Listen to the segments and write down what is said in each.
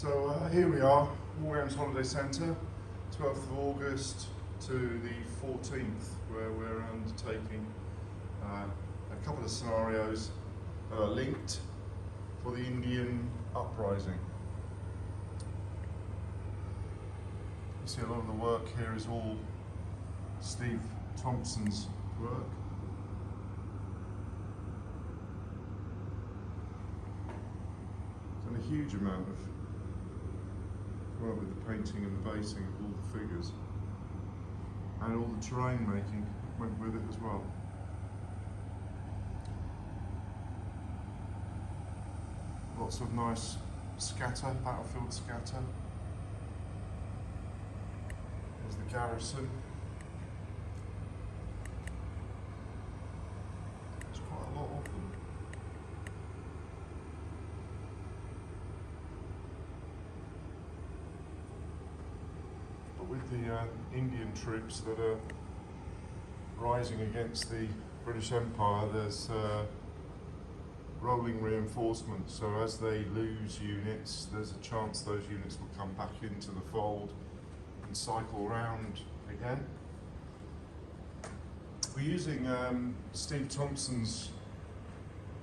So here we are, War Games Holiday Centre, 12th of August to the 14th, where we're undertaking a couple of scenarios linked for the Indian Uprising. You see a lot of the work here is all Steve Thompson's work. Done a huge amount of work with the painting and the basing of all the figures, and all the terrain making went with it as well. Lots of nice scatter, battlefield scatter. There's the garrison. There's quite a lot of them. But with the Indian troops that are rising against the British Empire, there's rolling reinforcement, so as they lose units, there's a chance those units will come back into the fold and cycle round again. We're using Steve Thompson's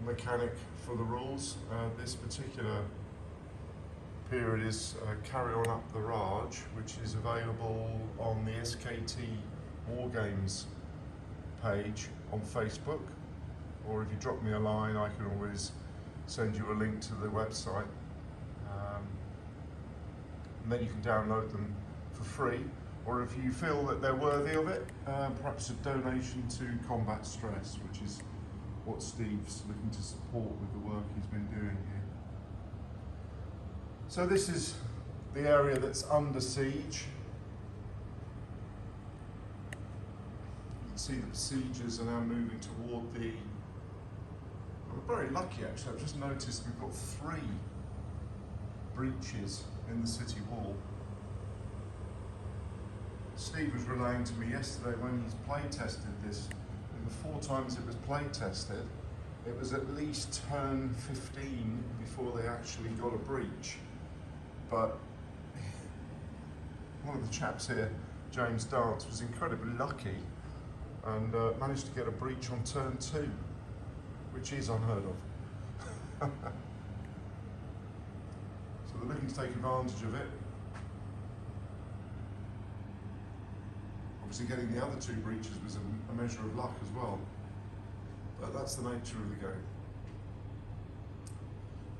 mechanic for the rules. This particular period is Carry On Up the Raj, which is available on the SKT War Games page on Facebook. Or if you drop me a line, I can always send you a link to the website. And then you can download them for free. Or if you feel that they're worthy of it, perhaps a donation to Combat Stress, which is what Steve's looking to support with the work he's been doing here. So this is the area that's under siege. You can see the besiegers are now moving toward the... We're very lucky actually. I've just noticed we've got 3 breaches in the city wall. Steve was relaying to me yesterday when he's play tested this, in the 4 times it was play tested, it was at least turn 15 before they actually got a breach. But one of the chaps here, James Dance, was incredibly lucky and managed to get a breach on turn 2. Which is unheard of. So they're looking to take advantage of it. Obviously getting the other 2 breaches was a measure of luck as well. But that's the nature of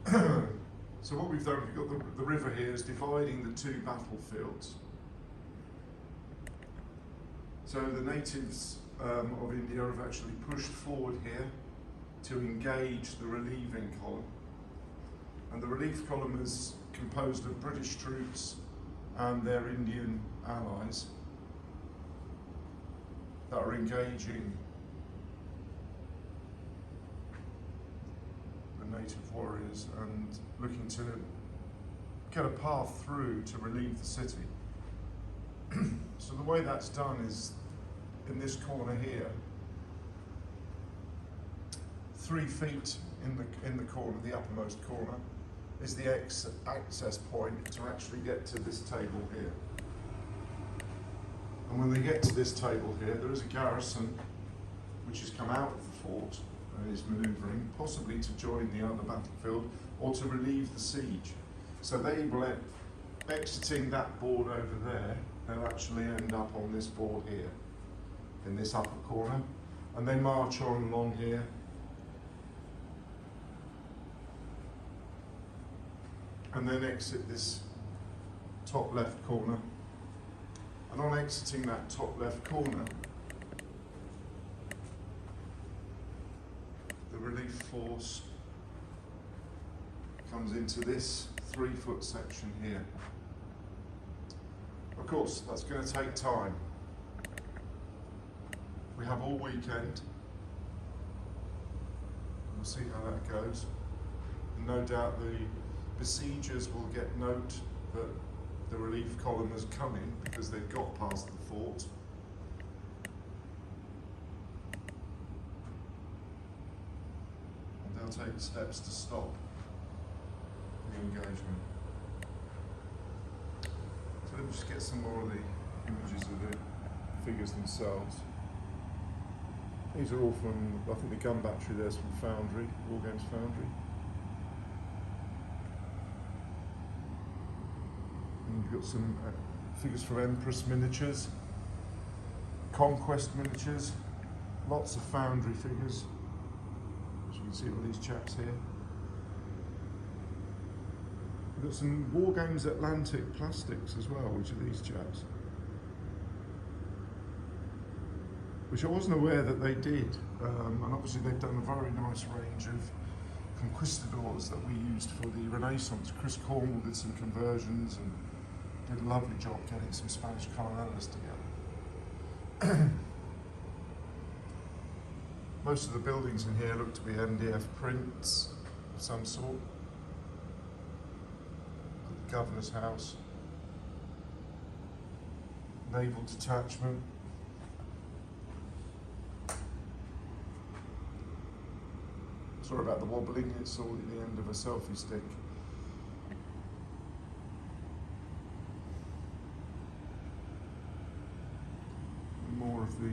the game. So what we've done, we've got the river here is dividing the 2 battlefields. So the natives of India have actually pushed forward here to engage the relieving column. And the relief column is composed of British troops and their Indian allies that are engaging the native warriors and looking to get a path through to relieve the city. So the way that's done is in this corner here, 3 feet in the corner, the uppermost corner, is the access point to actually get to this table here. And when they get to this table here, there is a garrison which has come out of the fort and is manoeuvring, possibly to join the other battlefield or to relieve the siege. So they will, exiting that board over there, they'll actually end up on this board here, in this upper corner, and they march on along here. And then exit this top left corner. And on exiting that top left corner, the relief force comes into this 3-foot section here. Of course, that's going to take time. We have all weekend. We'll see how that goes. And no doubt the besiegers will get note that the relief column is coming because they've got past the fort. And they'll take steps to stop the engagement. just get some more of the images of the figures themselves. These are all from, I think the gun battery there's from Foundry, War Games Foundry. And you've got some figures from Empress miniatures, Conquest miniatures, lots of Foundry figures, as you can see with these chaps here. We've got some War Games Atlantic plastics as well, which are these chaps. Which I wasn't aware that they did. And obviously they've done a very nice range of conquistadors that we used for the Renaissance. Chris Cornwall did some conversions and did a lovely job getting some Spanish coloradas together. Most of the buildings in here look to be MDF prints of some sort. The Governor's House, Naval Detachment. Sorry about the wobbling, it's all at the end of a selfie stick. More of the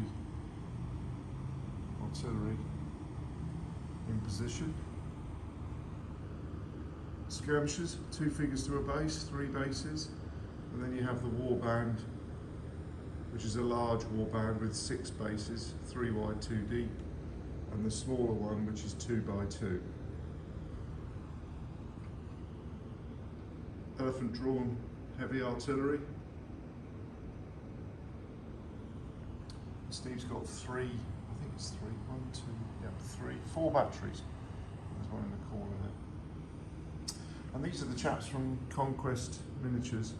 artillery in position. Skirmishers, 2 figures to a base, 3 bases, and then you have the war band, which is a large war band with 6 bases, 3 wide, 2 deep, and the smaller one, which is 2 by 2. Elephant drawn heavy artillery. Steve's got 3, I think it's 3, 1, 2, yeah, 3, 4 batteries. There's one in the corner there. And these are the chaps from Conquest Miniatures.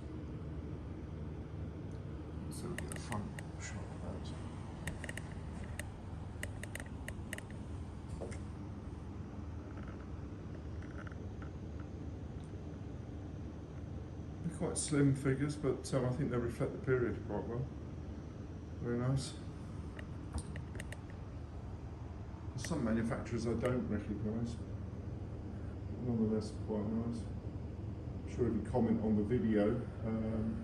So we get a front shot of those. They're quite slim figures, but I think they reflect the period quite well. Very nice. Some manufacturers I don't recognise, nonetheless quite nice. I'm sure if you comment on the video,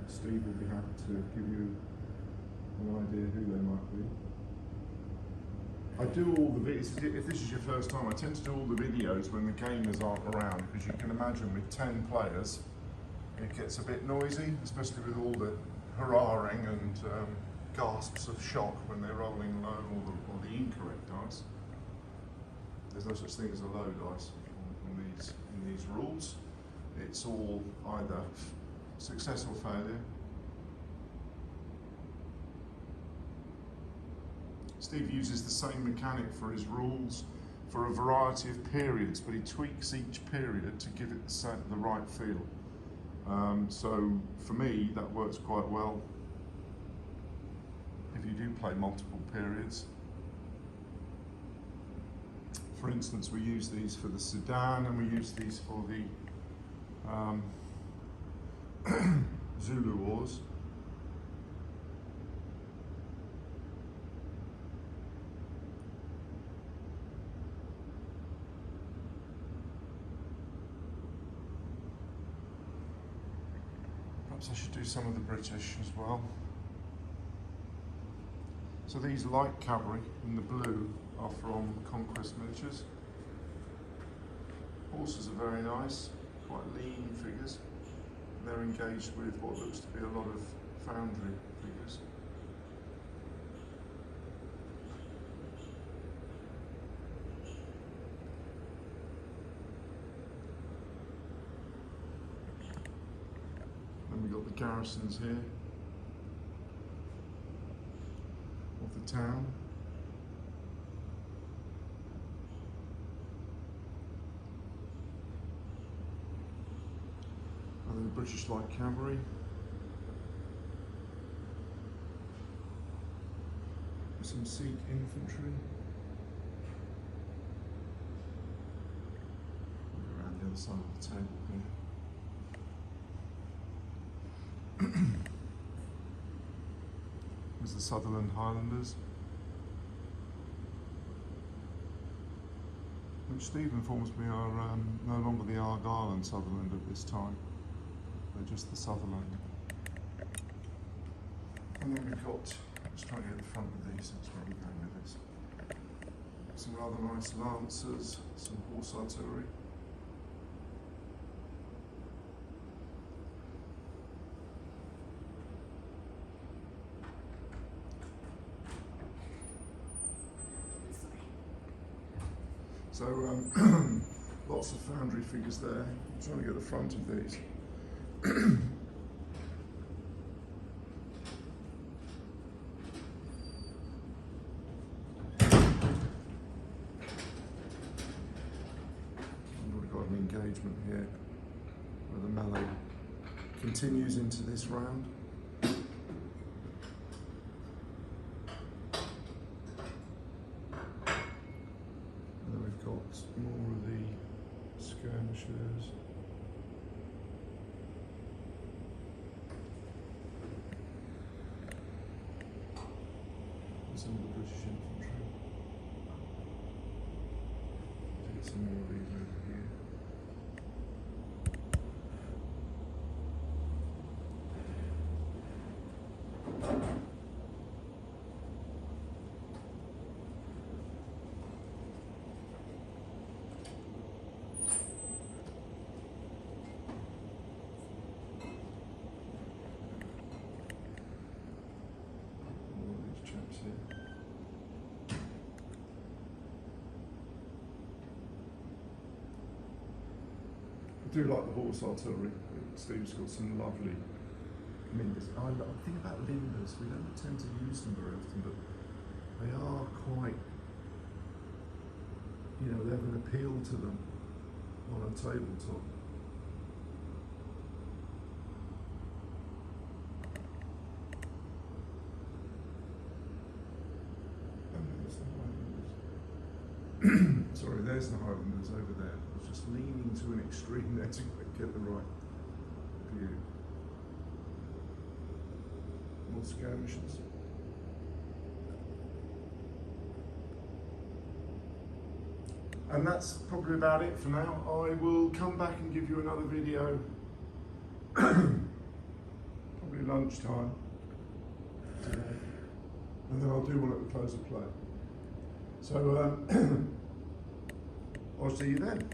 Steve will be happy to give you an idea who they might be. I do all the videos, if this is your first time, I tend to do all the videos when the gamers aren't around, because you can imagine with 10 players, it gets a bit noisy, especially with all the hurrahing and gasps of shock when they're rolling low or the incorrect dice. There's no such thing as a low dice in these rules. It's all either success or failure. Steve uses the same mechanic for his rules for a variety of periods, but he tweaks each period to give it the right feel. So for me, that works quite well if you do play multiple periods. For instance, we use these for the Sudan, and we use these for the Zulu Wars. Perhaps I should do some of the British as well. So these light cavalry in the blue are from Conquest Miniatures. Horses are very nice, quite lean figures. They're engaged with what looks to be a lot of Foundry figures. Then we've got the garrisons here of the town. And the British Light Cavalry. Some Sikh infantry. Around the other side of the table here. There's the Sutherland Highlanders, which Steve informs me are no longer the Argyll and Sutherland at this time. They're just the Sutherland. And then we've got, just trying to get the front of these, that's where we're going with this. Some rather nice lancers, some horse artillery. So lots of foundry figures there. I'm trying to get the front of these. We've got an engagement here where the melee continues into this round. Got more of the skirmishers. And some of the British infantry. Get some more of these over here. I do like the horse artillery. Steve's got some lovely limbers. I think about limbers, we don't tend to use them very often, but they are quite, you know, they have an appeal to them on a tabletop. Sorry, there's the Highlanders over there. I was just leaning to an extreme there to get the right view. More skirmishers. And that's probably about it for now. I will come back and give you another video, probably lunchtime today, and then I'll do one at the close of play. So I'll see you then.